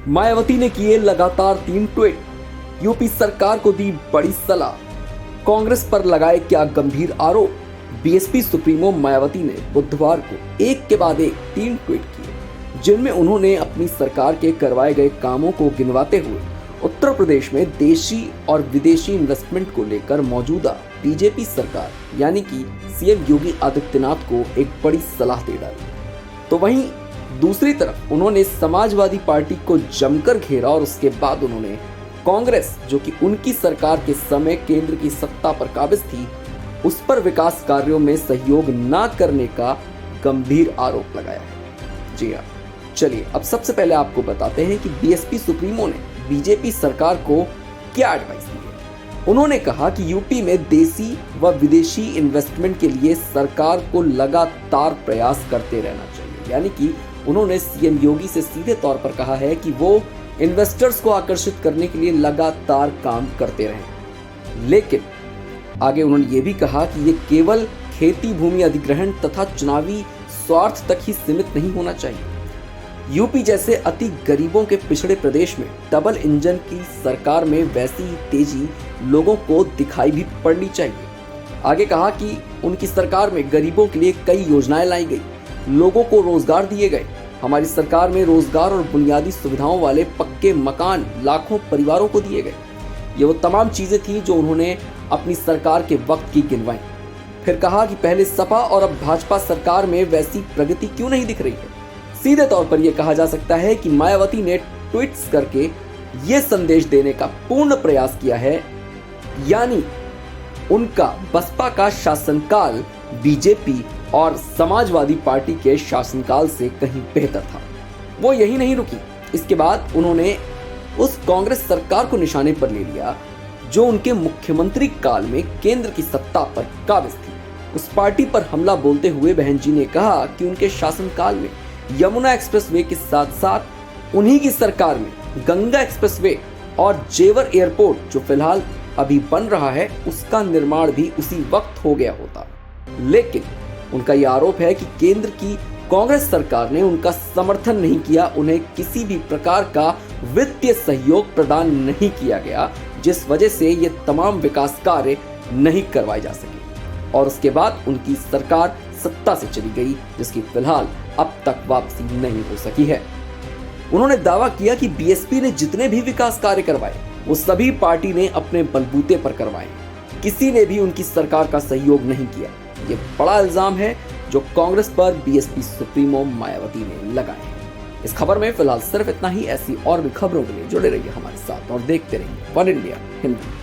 मायावती ने किए लगातार 3 ट्वीट, यूपी सरकार को दी बड़ी सलाह, कांग्रेस पर लगाए क्या गंभीर आरोप। बीएसपी सुप्रीमो मायावती ने बुधवार को एक के बाद एक 3 ट्वीट किए, जिनमें उन्होंने अपनी सरकार के करवाए गए कामों को गिनवाते हुए उत्तर प्रदेश में देशी और विदेशी इन्वेस्टमेंट को लेकर मौजूदा बीजेपी सरकार यानी कि सीएम योगी आदित्यनाथ को एक बड़ी सलाह दे डाली। तो वहीं दूसरी तरफ उन्होंने समाजवादी पार्टी को जमकर घेरा और उसके बाद उन्होंने कांग्रेस, जो कि उनकी सरकार के समय केंद्र की सत्ता पर काबिज थी, उस पर विकास कार्यों में सहयोग न करने का गंभीर आरोप लगाया है। जी हाँ, चलिए अब सबसे पहले आपको बताते हैं कि बीएसपी सुप्रीमो ने बीजेपी सरकार को क्या एडवाइस दी है। उन्होंने कहा कि यूपी में देसी व विदेशी इन्वेस्टमेंट के लिए सरकार को लगातार प्रयास करते रहना चाहिए, यानी कि उन्होंने सीएम योगी से सीधे तौर पर कहा है कि वो इन्वेस्टर्स को आकर्षित करने के लिए लगातार काम करते रहें। लेकिन आगे उन्होंने ये भी कहा कि ये केवल खेती भूमि अधिग्रहण तथा चुनावी स्वार्थ तक ही सीमित नहीं होना चाहिए। यूपी जैसे अति गरीबों के पिछड़े प्रदेश में डबल इंजन की सरकार में वैसी ही तेजी लोगों को दिखाई भी पड़नी चाहिए। आगे कहा कि उनकी सरकार में गरीबों के लिए कई योजनाएं लाई गई, लोगों को रोजगार दिए गए। हमारी सरकार में रोजगार और बुनियादी सुविधाओं वाले पक्के मकान लाखों परिवारों को दिए गए। ये वो तमाम चीजें थी जो उन्होंने अपनी सरकार के वक्त की गिनवाई। फिर कहा कि पहले सपा और अब भाजपा सरकार में वैसी प्रगति क्यों नहीं दिख रही है। सीधे तौर पर यह कहा जा सकता है कि मायावती ने ट्वीट्स करके ये संदेश देने का पूर्ण प्रयास किया है, यानी उनका बसपा का शासनकाल बीजेपी और समाजवादी पार्टी के शासनकाल से कहीं बेहतर था। वो यही नहीं रुकी, इसके बाद उन्होंने उस कांग्रेस सरकार को निशाने पर ले लिया जो उनके मुख्यमंत्री काल में केंद्र की सत्ता पर काबिज थी। उस पार्टी पर हमला बोलते हुए बहन जी ने कहा कि उनके शासनकाल में यमुना एक्सप्रेसवे के साथ साथ उन्हीं की सरकार में गंगा एक्सप्रेसवे और जेवर एयरपोर्ट, जो फिलहाल अभी बन रहा है, उसका निर्माण भी उसी वक्त हो गया होता। लेकिन उनका यह आरोप है कि केंद्र की कांग्रेस सरकार ने उनका समर्थन नहीं किया, उन्हें किसी भी प्रकार का वित्तीय सहयोग प्रदान नहीं किया गया, जिस वजह से ये तमाम विकास कार्य नहीं करवाए जा सके और उसके बाद उनकी सरकार सत्ता से चली गई, जिसकी फिलहाल अब तक वापसी नहीं हो सकी है। उन्होंने दावा किया कि बीएसपी ने जितने भी विकास कार्य करवाए वो सभी पार्टी ने अपने बलबूते पर करवाए, किसी ने भी उनकी सरकार का सहयोग नहीं किया। ये बड़ा इल्जाम है जो कांग्रेस पर बीएसपी सुप्रीमो मायावती ने लगाए हैं। इस खबर में फिलहाल सिर्फ इतना ही। ऐसी और भी खबरों के लिए जुड़े रहिए हमारे साथ और देखते रहिए वन इंडिया हिंदी।